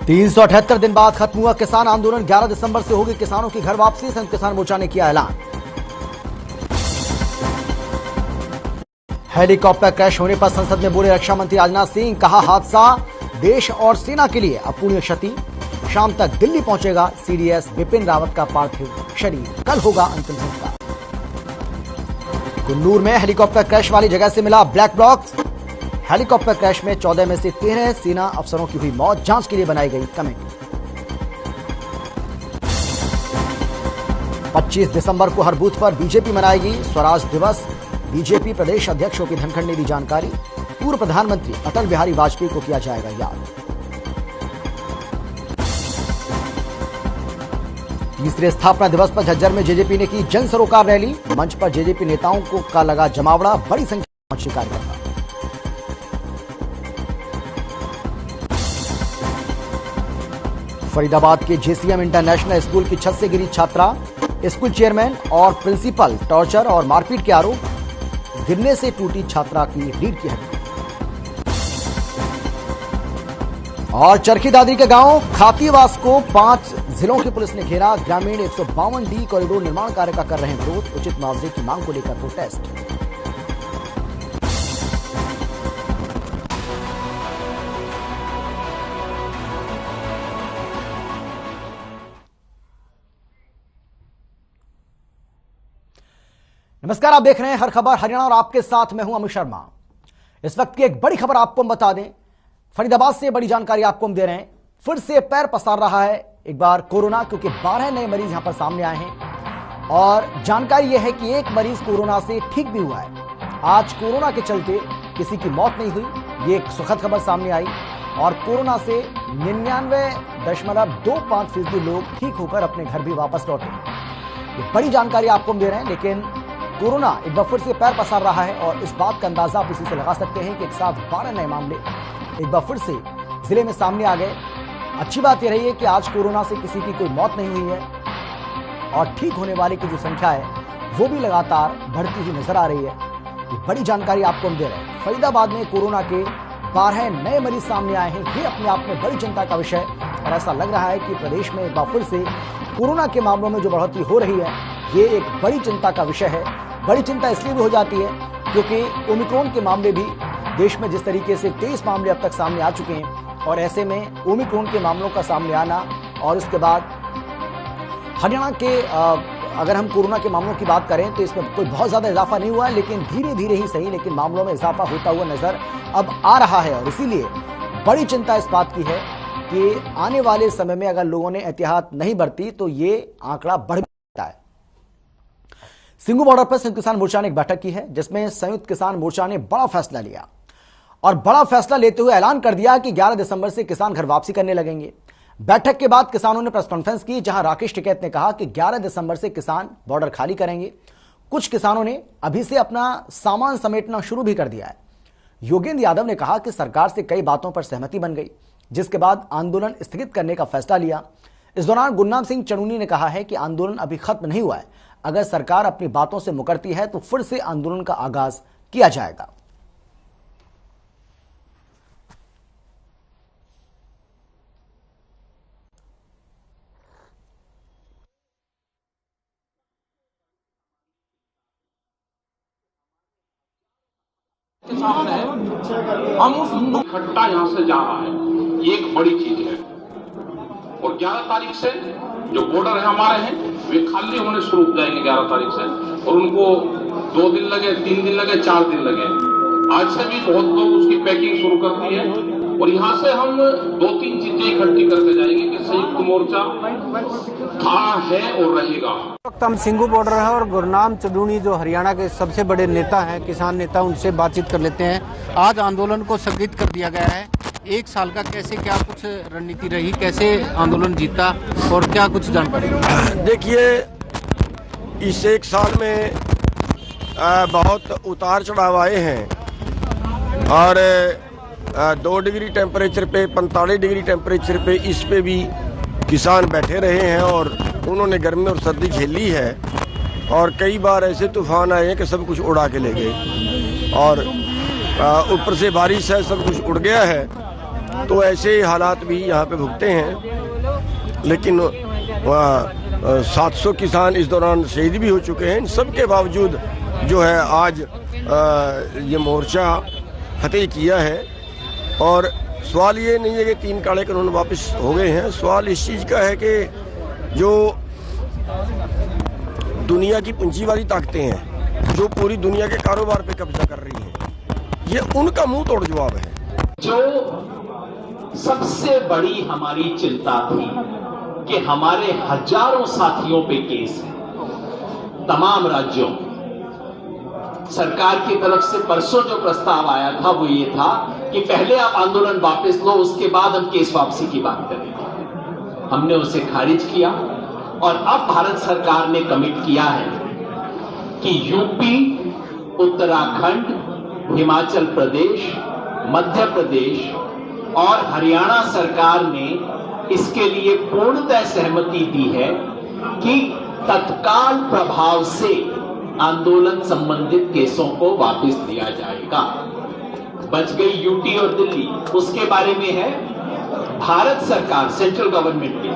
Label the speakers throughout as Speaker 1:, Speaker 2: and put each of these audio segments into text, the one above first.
Speaker 1: 378 दिन बाद खत्म हुआ किसान आंदोलन। 11 दिसंबर से होगी किसानों की घर वापसी। संयुक्त किसान मोर्चा ने किया ऐलान। हेलीकॉप्टर क्रैश होने पर संसद में बोले रक्षा मंत्री राजनाथ सिंह। कहा, हादसा देश और सेना के लिए अपूरणीय क्षति। शाम तक दिल्ली पहुंचेगा सीडीएस बिपिन रावत का पार्थिव शरीर। कल होगा अंतिम संस्कार। कुन्नूर में हेलीकॉप्टर क्रैश वाली जगह से मिला ब्लैक बॉक्स। हेलीकॉप्टर क्रैश में 14 में से 13 सेना अफसरों की हुई मौत। जांच के लिए बनाई गई कमेटी। 25 दिसंबर को हर बूथ पर बीजेपी मनाएगी स्वराज दिवस। बीजेपी प्रदेश अध्यक्षों की धनखड़ ने दी जानकारी। पूर्व प्रधानमंत्री अटल बिहारी वाजपेयी को किया जाएगा याद। तीसरे स्थापना दिवस पर झज्जर में जेजेपी ने की जन सरोकार रैली। मंच पर जेजेपी नेताओं का लगा जमावड़ा। बड़ी संख्या में पहुंचे कार्यकर्ता। फरीदाबाद के जेसीएम इंटरनेशनल स्कूल की छत से गिरी छात्रा। स्कूल चेयरमैन और प्रिंसिपल टॉर्चर और मारपीट के आरोप। गिरने से टूटी छात्रा की रीढ़ की हड्डी। और चरखी दादरी के गांव खातीवास को 5 जिलों की पुलिस ने घेरा। ग्रामीण 152D कॉरिडोर निर्माण कार्य का कर रहे हैं विरोध। उचित मुआवजे की मांग को लेकर प्रोटेस्ट। नमस्कार, आप देख रहे हैं हर खबर हरियाणा और आपके साथ मैं हूं अमित शर्मा। इस वक्त की एक बड़ी खबर आपको हम बता दें। फरीदाबाद से बड़ी जानकारी आपको हम दे रहे हैं। फिर से पैर पसार रहा है एक बार कोरोना, क्योंकि 12 नए मरीज यहां पर सामने आए हैं। और जानकारी यह है कि एक मरीज कोरोना से ठीक भी हुआ है। आज कोरोना के चलते किसी की मौत नहीं हुई। ये एक सुखद खबर सामने आई। और कोरोना से 99.25% लोग ठीक होकर अपने घर भी वापस लौटे। ये बड़ी जानकारी आपको हम दे रहे हैं। लेकिन कोरोना एक बार फिर से पैर पसार रहा है और इस बात का अंदाजा आप इसी से लगा सकते हैं कि एक साथ 12 नए मामले एक बार फिर से जिले में सामने आ गए। अच्छी बात यह रही है कि आज कोरोना से किसी की कोई मौत नहीं हुई है और ठीक होने वाले की जो संख्या है वो भी लगातार बढ़ती हुई नजर आ रही है। ये बड़ी जानकारी आपको हम दे रहे हैं। फरीदाबाद में कोरोना के 12 नए मरीज सामने आए हैं। ये अपने आप में बड़ी चिंता का विषय और ऐसा लग रहा है कि प्रदेश में एक बार फिर से कोरोना के मामलों में जो बढ़ोतरी हो रही है ये एक बड़ी चिंता का विषय है। बड़ी चिंता इसलिए भी हो जाती है क्योंकि ओमिक्रॉन के मामले भी देश में जिस तरीके से 23 मामले अब तक सामने आ चुके हैं और ऐसे में ओमिक्रॉन के मामलों का सामने आना और उसके बाद हरियाणा के अगर हम कोरोना के मामलों की बात करें तो इसमें कोई बहुत ज्यादा इजाफा नहीं हुआ है, लेकिन धीरे धीरे ही सही लेकिन मामलों में इजाफा होता हुआ नजर अब आ रहा है। और इसीलिए बड़ी चिंता इस बात की है कि आने वाले समय में अगर लोगों ने एहतियात नहीं बरती तो ये आंकड़ा बढ़ सकता है। सिंगू बॉर्डर पर संयुक्त किसान मोर्चा ने एक बैठक की है जिसमें संयुक्त किसान मोर्चा ने बड़ा फैसला लिया और बड़ा फैसला लेते हुए ऐलान कर दिया कि 11 दिसंबर से किसान घर वापसी करने लगेंगे। बैठक के बाद किसानों ने प्रेस कॉन्फ्रेंस की जहां राकेश टिकैत ने कहा कि 11 दिसंबर से किसान बॉर्डर खाली करेंगे। कुछ किसानों ने अभी से अपना सामान समेटना शुरू भी कर दिया है। योगेंद्र यादव ने कहा कि सरकार से कई बातों पर सहमति बन गई जिसके बाद आंदोलन स्थगित करने का फैसला लिया। इस दौरान गुरनाम सिंह चनूनी ने कहा है कि आंदोलन अभी खत्म नहीं हुआ है। अगर सरकार अपनी बातों से मुकरती है तो फिर से आंदोलन का आगाज किया जाएगा।
Speaker 2: हम उस इकट्ठा यहां से जा रहा है, ये एक बड़ी चीज है। और 11 तारीख से जो बॉर्डर है हमारे हैं वे खाली होने शुरू हो जाएंगे 11 तारीख से। और उनको 2 दिन लगे, 3 दिन लगे, 4 दिन लगे, आज से भी बहुत लोग उसकी पैकिंग शुरू कर दी है। और यहां से हम 2-3 चीजें इकट्ठी करके जाएंगे कि संयुक्त मोर्चा था, है और रहेगा।
Speaker 3: वक्त हम सिंगू बॉर्डर है और गुरनाम चनूनी जो हरियाणा के सबसे बड़े नेता हैं, किसान नेता, उनसे बातचीत कर लेते हैं। आज आंदोलन को स्थगित कर दिया गया है। 1 साल का कैसे क्या कुछ रणनीति रही, कैसे आंदोलन जीता और क्या कुछ जानकारी?
Speaker 4: देखिए, इस 1 साल में बहुत उतार चढ़ाव आए हैं और 2 डिग्री टेम्परेचर पे, 45 डिग्री टेम्परेचर पे, इस पे भी किसान बैठे रहे हैं और उन्होंने गर्मी और सर्दी झेली है। और कई बार ऐसे तूफान आए हैं कि सब कुछ उड़ा के ले गए और ऊपर से बारिश है, सब कुछ उड़ गया है। तो ऐसे हालात भी यहाँ पे भुगते हैं। लेकिन 700 किसान इस दौरान शहीद भी हो चुके हैं। इन सब के बावजूद जो है आज ये मोर्चा फतेह किया है। और सवाल ये नहीं है कि 3 काले कानून वापस हो गए हैं। सवाल इस चीज़ का है कि जो दुनिया की पूंजीवादी ताकतें हैं, जो पूरी दुनिया के कारोबार पे कब्जा कर रही हैं, ये उनका मुंह तोड़ जवाब है।
Speaker 5: जो सबसे बड़ी हमारी चिंता थी कि हमारे हजारों साथियों पे केस है तमाम राज्यों, सरकार की तरफ से परसों जो प्रस्ताव आया था वो ये था कि पहले आप आंदोलन वापस लो, उसके बाद हम केस वापसी की बात करेंगे। हमने उसे खारिज किया और अब भारत सरकार ने कमिट किया है कि यूपी, उत्तराखंड, हिमाचल प्रदेश, मध्य प्रदेश और हरियाणा सरकार ने इसके लिए पूर्णतः सहमति दी है कि तत्काल प्रभाव से आंदोलन संबंधित केसों को वापस लिया जाएगा। बच गई यूटी और दिल्ली, उसके बारे में है भारत सरकार, सेंट्रल गवर्नमेंट के,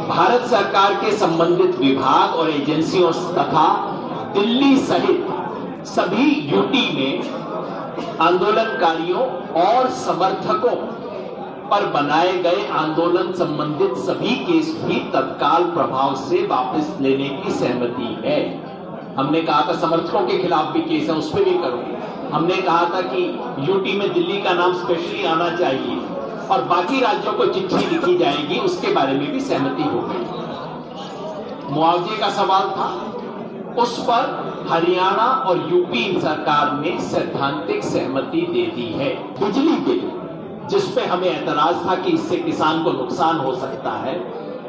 Speaker 5: भारत सरकार के संबंधित विभाग और एजेंसियों तथा दिल्ली सहित सभी यूटी में आंदोलनकारियों और समर्थकों पर बनाए गए आंदोलन संबंधित सभी केस भी तत्काल प्रभाव से वापस लेने की सहमति है। हमने कहा था समर्थकों के खिलाफ भी केस है, उस पर भी करो। हमने कहा था कि यूटी में दिल्ली का नाम स्पेशली आना चाहिए और बाकी राज्यों को चिट्ठी लिखी जाएगी, उसके बारे में भी सहमति हो गई। मुआवजे का सवाल था, उस पर हरियाणा और यूपी सरकार ने सैद्धांतिक सहमति दे दी है। बिजली बिल, जिस पे हमें ऐतराज था कि इससे किसान को नुकसान हो सकता है,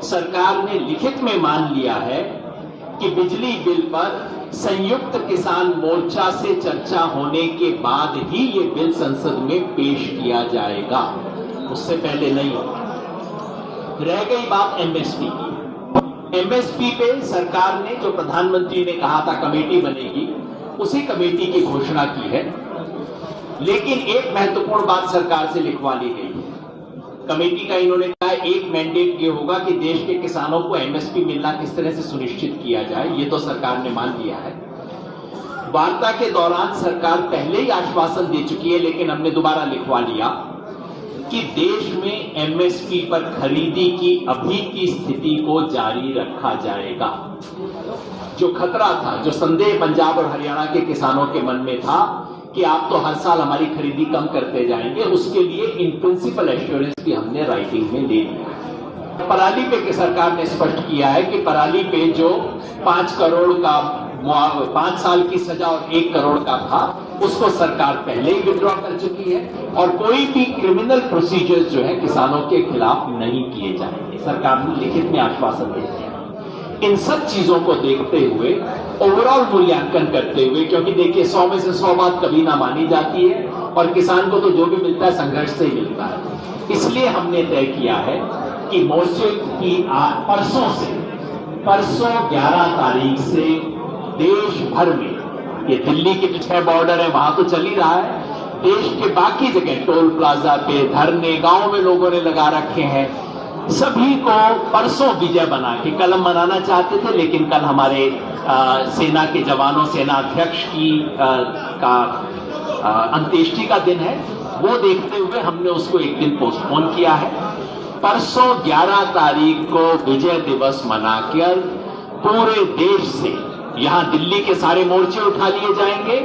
Speaker 5: सरकार ने लिखित में मान लिया है कि बिजली बिल पर संयुक्त किसान मोर्चा से चर्चा होने के बाद ही ये बिल संसद में पेश किया जाएगा, उससे पहले नहीं होगा। रह गई बात एमएसपी की। एमएसपी पे सरकार ने, जो प्रधानमंत्री ने कहा था कमेटी बनेगी, उसी कमेटी की घोषणा की है। लेकिन एक महत्वपूर्ण बात सरकार से लिखवा ली गई है। कमेटी का इन्होंने कहा एक मैंडेट ये होगा कि देश के किसानों को एमएसपी मिलना किस तरह से सुनिश्चित किया जाए, ये तो सरकार ने मान लिया है। वार्ता के दौरान सरकार पहले ही आश्वासन दे चुकी है, लेकिन हमने दोबारा लिखवा लिया कि देश में एमएसपी पर खरीदी की अभी की स्थिति को जारी रखा जाएगा। जो खतरा था, जो संदेह पंजाब और हरियाणा के किसानों के मन में था कि आप तो हर साल हमारी खरीदी कम करते जाएंगे, उसके लिए इन प्रिंसिपल एश्योरेंस भी हमने राइटिंग में ले लिया। पराली पे सरकार ने स्पष्ट किया है कि पराली पे जो 5 करोड़ का 5 साल की सजा और 1 करोड़ का था, उसको सरकार पहले ही विड्रॉ कर चुकी है और कोई भी क्रिमिनल प्रोसीजर्स जो है किसानों के खिलाफ नहीं किए जाएंगे। सरकार ने लिखित में आश्वासन दे दिया। इन सब चीजों को देखते हुए, ओवरऑल मूल्यांकन करते हुए, क्योंकि देखिए 100 में से 100 बात कभी ना मानी जाती है और किसान को तो जो भी मिलता है संघर्ष से ही मिलता है, इसलिए हमने तय किया है कि मोर्चे की परसों 11 तारीख से देश भर में, ये दिल्ली के 6 बॉर्डर है वहां तो चल ही रहा है, देश के बाकी जगह टोल प्लाजा पे धरने गांव में लोगों ने लगा रखे हैं, सभी को परसों विजय बना के, कल हम मनाना चाहते थे लेकिन कल हमारे सेना के जवानों, सेना अध्यक्ष की अंत्येष्टि का दिन है, वो देखते हुए हमने उसको एक दिन पोस्टपोन किया है। परसों 11 तारीख को विजय दिवस मनाकर पूरे देश से, यहां दिल्ली के सारे मोर्चे उठा लिए जाएंगे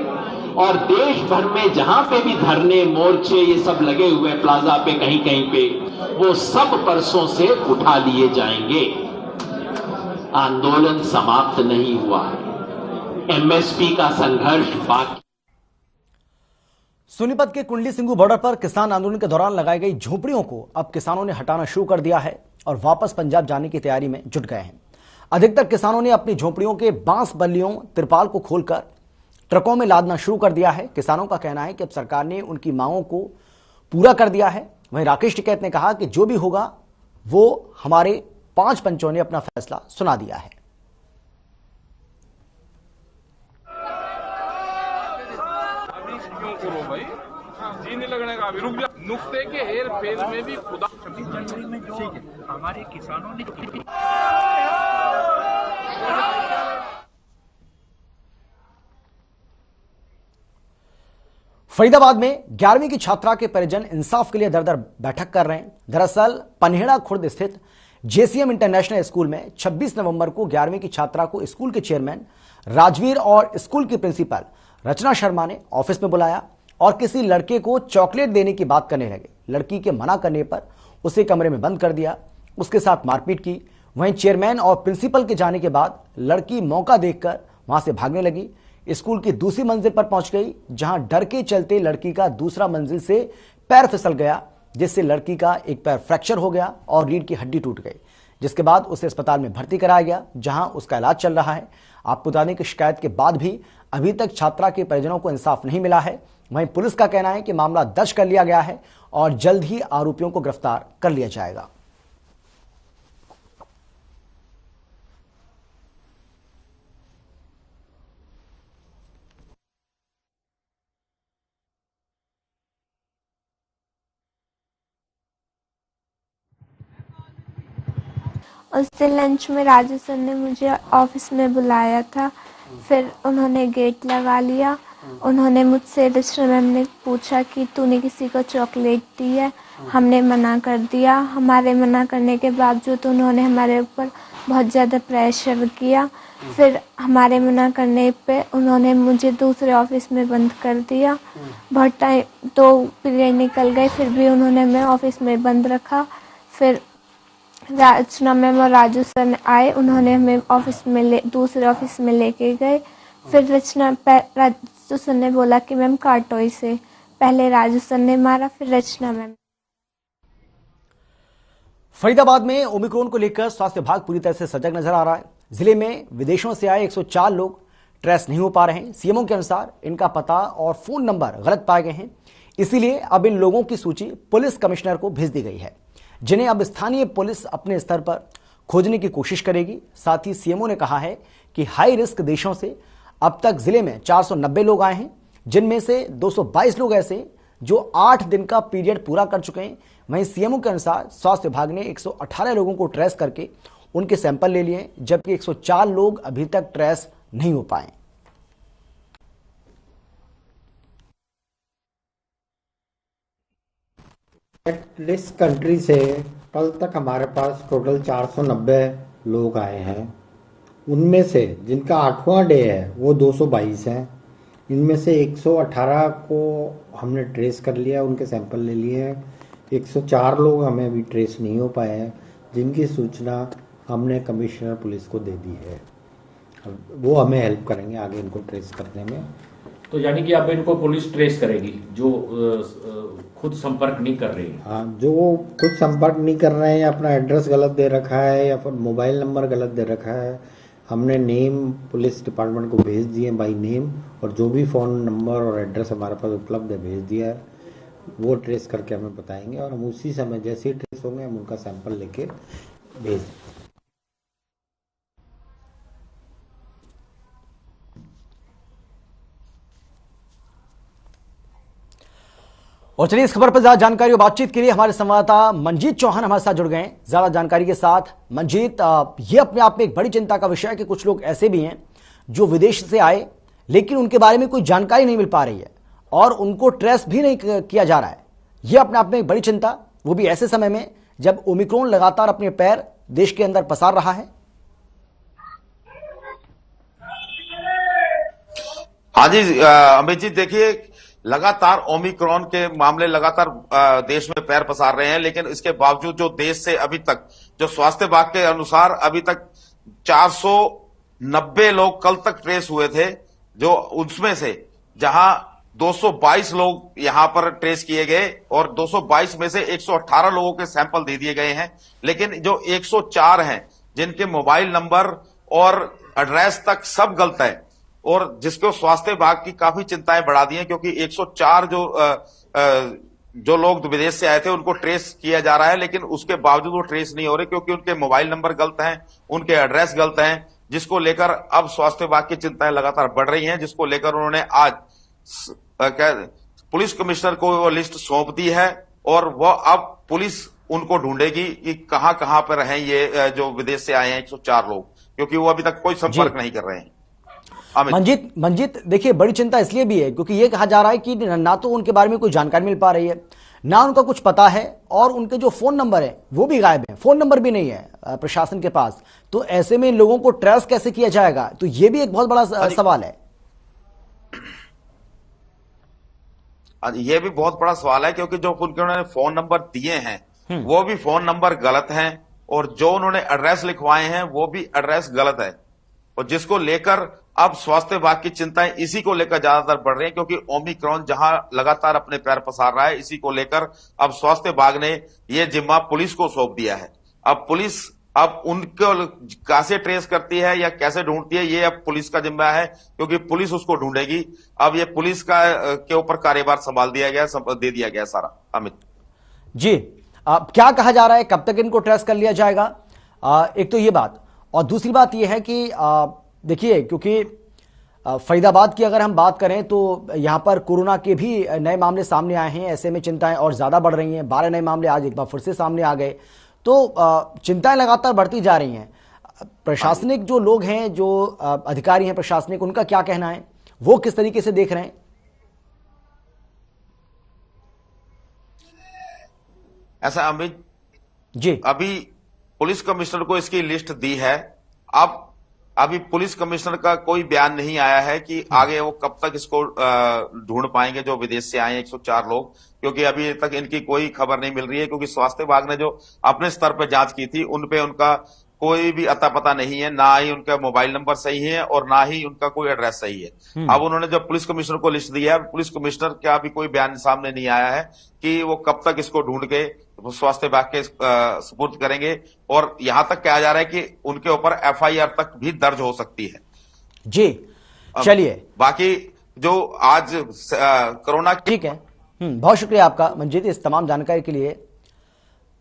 Speaker 5: और देश भर में जहां पे भी धरने, मोर्चे ये सब लगे हुए प्लाजा पे कहीं कहीं पे, वो सब परसों से उठा लिए जाएंगे। आंदोलन समाप्त नहीं हुआ है, एमएसपी का संघर्ष बाकी।
Speaker 1: सोनीपत के कुंडली सिंगू बॉर्डर पर किसान आंदोलन के दौरान लगाई गई झोपड़ियों को अब किसानों ने हटाना शुरू कर दिया है और वापस पंजाब जाने की तैयारी में जुट गए हैं। अधिकतर किसानों ने अपनी झोपड़ियों के बांस बल्लियों, तिरपाल को खोलकर ट्रकों में लादना शुरू कर दिया है। किसानों का कहना है कि अब सरकार ने उनकी मांगों को पूरा कर दिया है। वहीं राकेश टिकैत ने कहा कि जो भी होगा वो हमारे 5 पंचों ने अपना फैसला सुना दिया है।
Speaker 2: जी नहीं लगने का अभी रुक जा। नुक्ते के हेर फेर में भी खुदा
Speaker 6: 26 जनवरी में जो हमारे किसानों ने
Speaker 1: फरीदाबाद में 11वीं की छात्रा के परिजन इंसाफ के लिए दर दर बैठक कर रहे हैं। दरअसल पनहेड़ा खुर्द स्थित जेसीएम इंटरनेशनल स्कूल में 26 नवंबर को 11वीं की छात्रा को स्कूल के चेयरमैन राजवीर और स्कूल की प्रिंसिपल रचना शर्मा ने ऑफिस में बुलाया और किसी लड़के को चॉकलेट देने की बात करने लगे। लड़की के मना करने पर उसे कमरे में बंद कर दिया, उसके साथ मारपीट की। वहीं चेयरमैन और प्रिंसिपल के जाने के बाद लड़की मौका देखकर वहां से भागने लगी। स्कूल की दूसरी मंजिल पर पहुंच गई, जहां डर के चलते लड़की का दूसरा मंजिल से पैर फिसल गया, जिससे लड़की का एक पैर फ्रैक्चर हो गया और रीढ़ की हड्डी टूट गई, जिसके बाद उसे अस्पताल में भर्ती कराया गया, जहां उसका इलाज चल रहा है। आपको बता दें कि शिकायत के बाद भी अभी तक छात्रा के परिजनों को इंसाफ नहीं मिला है। वहीं पुलिस का कहना है कि मामला दर्ज कर लिया गया है और जल्द ही आरोपियों को गिरफ्तार कर लिया जाएगा।
Speaker 7: उस दिन लंच में राजू सर ने मुझे ऑफिस में बुलाया था, फिर उन्होंने गेट लगा लिया। उन्होंने मुझसे रचना मैम ने पूछा कि तूने किसी को चॉकलेट दी है, हमने मना कर दिया। हमारे मना करने के बावजूद उन्होंने हमारे ऊपर बहुत ज़्यादा प्रेशर किया। फिर हमारे मना करने पे उन्होंने मुझे दूसरे ऑफिस में बंद कर दिया। बहुत टाइम 2 पीरियड निकल गए, फिर भी उन्होंने हमें ऑफिस में बंद रखा। फिर रचना मैम और राजू सर आए, उन्होंने हमें ऑफिस में दूसरे ऑफिस में लेके गए। फिर राजू सर ने बोला कि मैम काटो इसे। पहले राजू सर ने मारा, फिर रचना मैम।
Speaker 1: फरीदाबाद में ओमिक्रॉन को लेकर स्वास्थ्य विभाग पूरी तरह से सजग नजर आ रहा है। जिले में विदेशों से आए 104 लोग ट्रेस नहीं हो पा रहे हैं। सीएमओ के अनुसार इनका पता और फोन नंबर गलत पाए गए हैं, इसीलिए अब इन लोगों की सूची पुलिस कमिश्नर को भेज दी गई है, जिन्हें अब स्थानीय पुलिस अपने स्तर पर खोजने की कोशिश करेगी। साथ ही सीएमओ ने कहा है कि हाई रिस्क देशों से अब तक जिले में 490 लोग आए हैं, जिनमें से 222 लोग ऐसे जो 8 दिन का पीरियड पूरा कर चुके हैं। वहीं सीएमओ के अनुसार स्वास्थ्य विभाग ने 118 लोगों को ट्रेस करके उनके सैंपल ले लिए, जबकि 104 लोग अभी तक ट्रेस नहीं हो पाए।
Speaker 8: रिस्क कंट्री से कल तक हमारे पास टोटल 490 लोग आए हैं। उनमें से जिनका 8वां डे है वो 222 हैं। इनमें से 118 को हमने ट्रेस कर लिया, उनके सैंपल ले लिए हैं। 104 लोग हमें अभी ट्रेस नहीं हो पाए हैं, जिनकी सूचना हमने कमिश्नर पुलिस को दे दी है। वो हमें हेल्प करेंगे आगे इनको ट्रेस करने में।
Speaker 9: तो यानी कि अब इनको पुलिस ट्रेस करेगी जो खुद संपर्क नहीं कर रही।
Speaker 8: हाँ, जो खुद संपर्क नहीं कर रहे हैं, अपना एड्रेस गलत दे रखा है या फिर मोबाइल नंबर गलत दे रखा है, हमने नेम पुलिस डिपार्टमेंट को भेज दिए बाई नेम, और जो भी फ़ोन नंबर और एड्रेस हमारे पास उपलब्ध है भेज दिया है। वो ट्रेस करके हमें बताएंगे और हम उसी समय जैसे ही ट्रेस होंगे हम उनका सैंपल लेके भेज देंगे।
Speaker 1: और चलिए इस खबर पर ज्यादा जानकारी और बातचीत के लिए हमारे संवाददाता मंजीत चौहान हमारे साथ जुड़ गए हैं ज्यादा जानकारी के साथ। मंजीत, ये अपने आप में एक बड़ी चिंता का विषय है कि कुछ लोग ऐसे भी हैं जो विदेश से आए लेकिन उनके बारे में कोई जानकारी नहीं मिल पा रही है और उनको ट्रेस भी नहीं किया जा रहा है। यह अपने आप में एक बड़ी चिंता, वो भी ऐसे समय में जब ओमिक्रॉन लगातार अपने पैर देश के अंदर पसार रहा है।
Speaker 10: हाँ जी अमित जी, देखिए लगातार ओमिक्रॉन के मामले लगातार देश में पैर पसार रहे हैं, लेकिन इसके बावजूद जो देश से अभी तक जो स्वास्थ्य विभाग के अनुसार अभी तक 490 लोग कल तक ट्रेस हुए थे, जो उसमें से जहां 222 लोग यहां पर ट्रेस किए गए और 222 में से 118 लोगों के सैंपल दे दिए गए हैं। लेकिन जो 104 हैं जिनके मोबाइल नंबर और एड्रेस तक सब गलत है और जिसको स्वास्थ्य विभाग की काफी चिंताएं बढ़ा दी हैं, क्योंकि 104 जो लोग विदेश से आए थे उनको ट्रेस किया जा रहा है, लेकिन उसके बावजूद वो ट्रेस नहीं हो रहे क्योंकि उनके मोबाइल नंबर गलत हैं, उनके एड्रेस गलत हैं, जिसको लेकर अब स्वास्थ्य विभाग की चिंताएं लगातार बढ़ रही हैं, जिसको लेकर उन्होंने आज पुलिस कमिश्नर को वो लिस्ट सौंप दी है और वह अब पुलिस उनको ढूंढेगी कि कहां कहां पर हैं ये जो विदेश से आए हैं 104 लोग, क्योंकि वो अभी तक कोई संपर्क नहीं कर रहे हैं।
Speaker 1: मंजीत देखिए, बड़ी चिंता इसलिए भी है क्योंकि ये कहा जा रहा है कि ना तो उनके बारे में कोई जानकारी मिल पा रही है, ना उनका कुछ पता है, और उनके जो फोन नंबर है वो भी गायब है, फोन नंबर भी नहीं है प्रशासन के पास। तो ऐसे में इन लोगों को ट्रेस कैसे किया जाएगा, तो ये भी एक बहुत बड़ा सवाल है।
Speaker 10: ये भी बहुत बड़ा सवाल है, क्योंकि जो उन्होंने फोन नंबर दिए हैं वो भी फोन नंबर गलत हैं, और जो उन्होंने एड्रेस लिखवाए हैं वो भी एड्रेस गलत है, और जिसको लेकर अब स्वास्थ्य विभाग की चिंताएं इसी को लेकर ज्यादातर बढ़ रही हैं, क्योंकि ओमिक्रॉन जहां लगातार अपने पैर पसार रहा है, इसी को लेकर अब स्वास्थ्य विभाग ने यह जिम्मा पुलिस को सौंप दिया है। अब पुलिस अब उनको कैसे ट्रेस करती है या कैसे ढूंढती है, ये अब पुलिस का जिम्मा है, क्योंकि पुलिस उसको ढूंढेगी। अब ये पुलिस का के ऊपर कार्यभार संभाल दिया गया, दे दिया गया सारा। अमित
Speaker 1: जी, क्या कहा जा रहा है, कब तक इनको ट्रेस कर लिया जाएगा? एक तो ये बात, और दूसरी बात यह है कि देखिए, क्योंकि फरीदाबाद की अगर हम बात करें तो यहां पर कोरोना के भी नए मामले सामने आए हैं, ऐसे में चिंताएं और ज्यादा बढ़ रही हैं। 12 नए मामले आज एक बार फिर से सामने आ गए, तो चिंताएं लगातार बढ़ती जा रही हैं। प्रशासनिक जो लोग हैं, जो अधिकारी हैं प्रशासनिक, उनका क्या कहना है, वो किस तरीके से देख रहे हैं?
Speaker 10: ऐसा अमित
Speaker 1: जी,
Speaker 10: अभी पुलिस कमिश्नर को इसकी लिस्ट दी है, अब अभी पुलिस कमिश्नर का कोई बयान नहीं आया है कि आगे वो कब तक इसको ढूंढ पाएंगे जो विदेश से आए हैं 104 लोग, क्योंकि अभी तक इनकी कोई खबर नहीं मिल रही है, क्योंकि स्वास्थ्य विभाग ने जो अपने स्तर पर जांच की थी उन पे उनका कोई भी अता पता नहीं है, ना ही उनका मोबाइल नंबर सही है और ना ही उनका कोई एड्रेस सही है। अब उन्होंने जब पुलिस कमिश्नर को लिस्ट दी है, पुलिस कमिश्नर का भी कोई बयान सामने नहीं आया है कि वो कब तक इसको ढूंढ के स्वास्थ्य विभाग के सुपुर्द करेंगे, और यहां तक कहा जा रहा है कि उनके ऊपर FIR तक भी दर्ज हो सकती है।
Speaker 1: जी, चलिए,
Speaker 10: बाकी जो आज कोरोना,
Speaker 1: ठीक है, बहुत शुक्रिया आपका मंजीत इस तमाम जानकारी के लिए।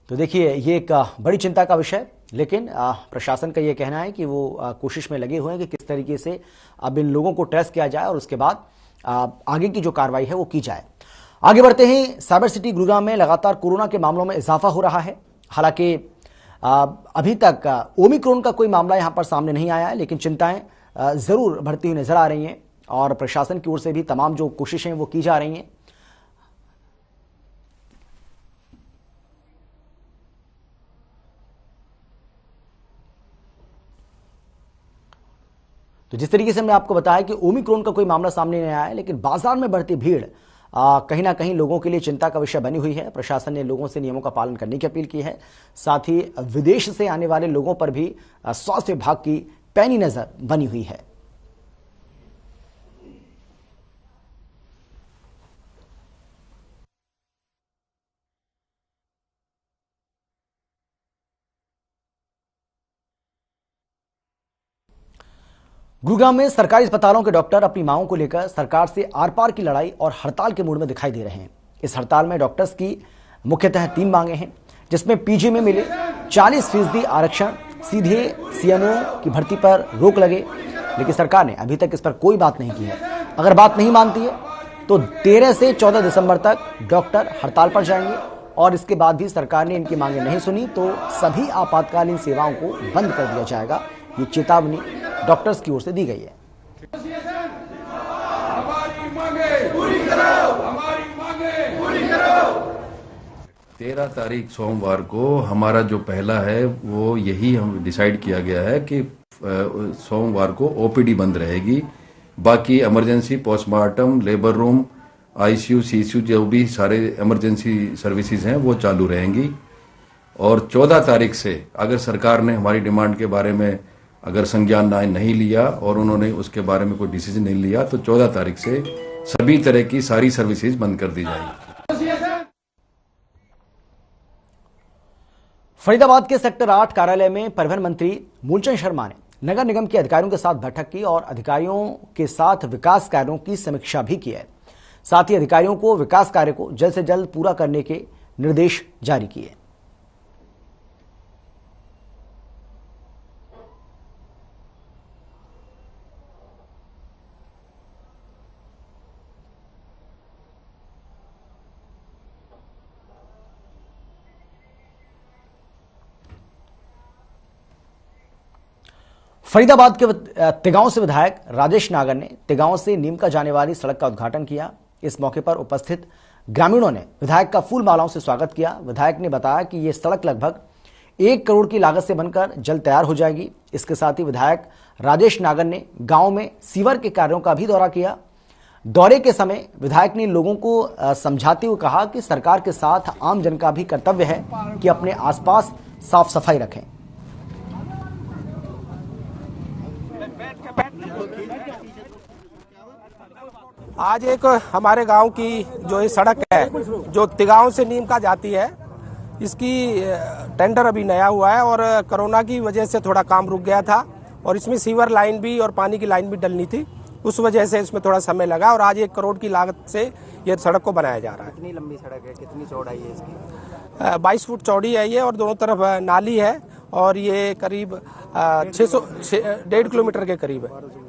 Speaker 1: तो देखिए, ये एक बड़ी चिंता का विषय, लेकिन प्रशासन का ये कहना है कि वो कोशिश में लगे हुए हैं कि किस तरीके से अब इन लोगों को ट्रेस किया जाए और उसके बाद आगे की जो कार्रवाई है वो की जाए। आगे बढ़ते हैं। साइबर सिटी गुरुग्राम में लगातार कोरोना के मामलों में इजाफा हो रहा है। हालांकि अभी तक ओमिक्रॉन का कोई मामला यहां पर सामने नहीं आया है, लेकिन चिंताएं जरूर बढ़ती हुई नजर आ रही हैं और प्रशासन की ओर से भी तमाम जो कोशिशें वो की जा रही हैं। तो जिस तरीके से हमने आपको बताया कि ओमिक्रॉन का कोई मामला सामने नहीं आया है, लेकिन बाजार में बढ़ती भीड़ कहीं ना कहीं लोगों के लिए चिंता का विषय बनी हुई है। प्रशासन ने लोगों से नियमों का पालन करने की अपील की है। साथ ही विदेश से आने वाले लोगों पर भी स्वास्थ्य विभाग की पैनी नजर बनी हुई है। गुरुग्राम में सरकारी अस्पतालों के डॉक्टर अपनी मांगों को लेकर सरकार से आर पार की लड़ाई और हड़ताल के मूड में दिखाई दे रहे हैं। इस हड़ताल में डॉक्टर्स की मुख्यतः 3 मांगे हैं, जिसमें पीजी में मिले 40% आरक्षण, सीधे सीएमओ की भर्ती पर रोक लगे, लेकिन सरकार ने अभी तक इस पर कोई बात नहीं की है। अगर बात नहीं मानती है तो 13 से 14 दिसंबर तक डॉक्टर हड़ताल पर जाएंगे, और इसके बाद भी सरकार ने इनकी मांगे नहीं सुनी तो सभी आपातकालीन सेवाओं को बंद कर दिया जाएगा। ये चेतावनी डॉक्टर्स की ओर से दी गई है।
Speaker 11: 13 तारीख सोमवार को हमारा जो पहला है वो यही हम डिसाइड किया गया है कि सोमवार को ओपीडी बंद रहेगी। बाकी emergency, postmortem, labour room, ICU, CCU जो भी सारे इमरजेंसी सर्विसेज हैं वो चालू रहेंगी। और 14 तारीख से अगर सरकार ने हमारी डिमांड के बारे में अगर संज्ञान नहीं लिया और उन्होंने उसके बारे में कोई डिसीजन नहीं लिया तो 14 तारीख से सभी तरह की सारी सर्विसेज बंद कर दी जाएगी।
Speaker 1: फरीदाबाद के सेक्टर 8 कार्यालय में परिवहन मंत्री मूलचंद शर्मा ने नगर निगम के अधिकारियों के साथ बैठक की और अधिकारियों के साथ विकास कार्यों की समीक्षा भी की है। साथ ही अधिकारियों को विकास कार्य को जल्द से जल्द पूरा करने के निर्देश जारी किए। फरीदाबाद के तिगांव से विधायक राजेश नागर ने तिगांव से नीमका जाने वाली सड़क का उद्घाटन किया। इस मौके पर उपस्थित ग्रामीणों ने विधायक का फूल मालाओं से स्वागत किया। विधायक ने बताया कि यह सड़क लगभग 1 करोड़ की लागत से बनकर जल्द तैयार हो जाएगी। इसके साथ ही विधायक राजेश नागर ने गांव में सीवर के कार्यों का भी दौरा किया। दौरे के समय विधायक ने लोगों को समझाते हुए कहा कि सरकार के साथ आम जन का भी कर्तव्य है कि अपने आसपास साफ सफाई रखें।
Speaker 12: आज एक हमारे गांव की जो ये सड़क है जो तिगांव से नीमका जाती है, इसकी टेंडर अभी नया हुआ है और कोरोना की वजह से थोड़ा काम रुक गया था और इसमें सीवर लाइन भी और पानी की लाइन भी डलनी थी, उस वजह से इसमें थोड़ा समय लगा और आज 1 करोड़ की लागत से ये सड़क को बनाया जा रहा है।
Speaker 3: कितनी लंबी सड़क है, कितनी चौड़ाई है इसकी?
Speaker 12: 22 फुट चौड़ी है ये और दोनों तरफ नाली है और ये करीब 1.5 किलोमीटर के करीब है।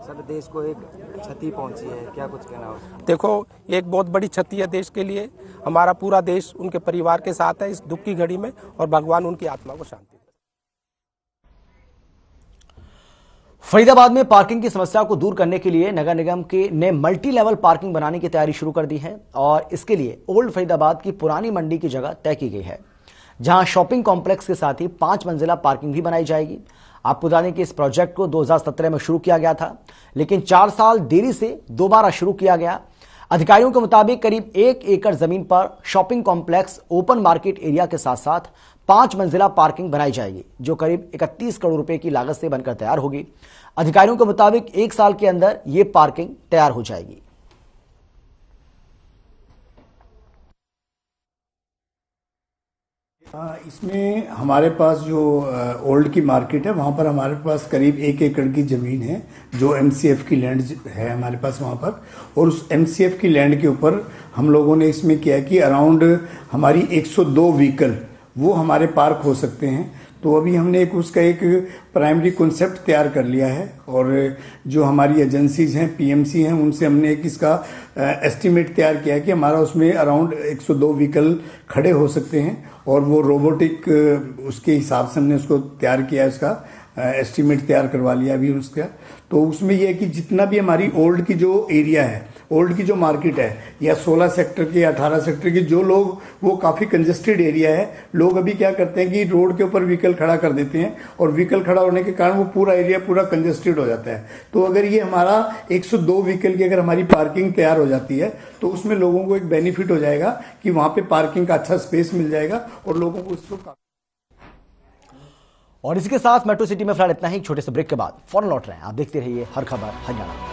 Speaker 3: सर, देश को एक क्षति पहुंची है, क्या कुछ कहना हो?
Speaker 12: देखो, एक बहुत बड़ी क्षति है देश के लिए। हमारा पूरा देश उनके परिवार के साथ है इस दुख की घड़ी में और भगवान उनकी आत्मा को शांति।
Speaker 1: फरीदाबाद में पार्किंग की समस्या को दूर करने के लिए नगर निगम ने मल्टी लेवल पार्किंग बनाने की तैयारी शुरू कर दी है और इसके लिए ओल्ड फरीदाबाद की पुरानी मंडी की जगह तय की गई है, जहां शॉपिंग कॉम्प्लेक्स के साथ ही 5 मंजिला पार्किंग भी बनाई जाएगी। आपको बता दें कि इस प्रोजेक्ट को 2017 में शुरू किया गया था, लेकिन 4 साल देरी से दोबारा शुरू किया गया। अधिकारियों के मुताबिक करीब 1 एकड़ जमीन पर shopping complex, open market area के साथ साथ 5 मंजिला पार्किंग बनाई जाएगी, जो करीब 31 करोड़ रुपए की लागत से बनकर तैयार होगी। अधिकारियों के मुताबिक 1 साल के अंदर यह पार्किंग तैयार हो जाएगी।
Speaker 13: इसमें हमारे पास जो ओल्ड की मार्केट है वहाँ पर हमारे पास करीब 1 एकड़ की ज़मीन है जो एमसीएफ की लैंड है हमारे पास वहाँ पर, और उस एमसीएफ की लैंड के ऊपर हम लोगों ने इसमें किया कि अराउंड हमारी 102 व्हीकल वो हमारे पार्क हो सकते हैं। तो अभी हमने उसका एक प्राइमरी कॉन्सेप्ट तैयार कर लिया है और जो हमारी एजेंसीज हैं, पीएमसी हैं, उनसे हमने एक इसका एस्टीमेट तैयार किया कि हमारा उसमें अराउंड 102 व्हीकल खड़े हो सकते हैं और वो रोबोटिक उसके हिसाब से हमने उसको तैयार किया, उसका एस्टीमेट तैयार करवा लिया अभी उसका। तो उसमें यह है कि जितना भी हमारी ओल्ड की जो एरिया है, ओल्ड की जो मार्केट है, या 16 सेक्टर के 18 सेक्टर के जो लोग, वो काफी कंजेस्टेड एरिया है। लोग अभी क्या करते हैं कि रोड के ऊपर व्हीकल खड़ा कर देते हैं और व्हीकल खड़ा होने के कारण वो पूरा एरिया पूरा कंजेस्टेड हो जाता है। तो अगर ये हमारा 102 व्हीकल की अगर हमारी पार्किंग तैयार हो जाती है तो उसमें लोगों को एक बेनिफिट हो जाएगा कि वहां पे पार्किंग का अच्छा स्पेस मिल जाएगा और लोगों को उसको।
Speaker 1: और इसके साथ मेट्रो सिटी में फिलहाल इतना ही। छोटे से ब्रेक के बाद फौरन लौट रहे हैं। आप देखते रहिए हर खबर हरियाणा।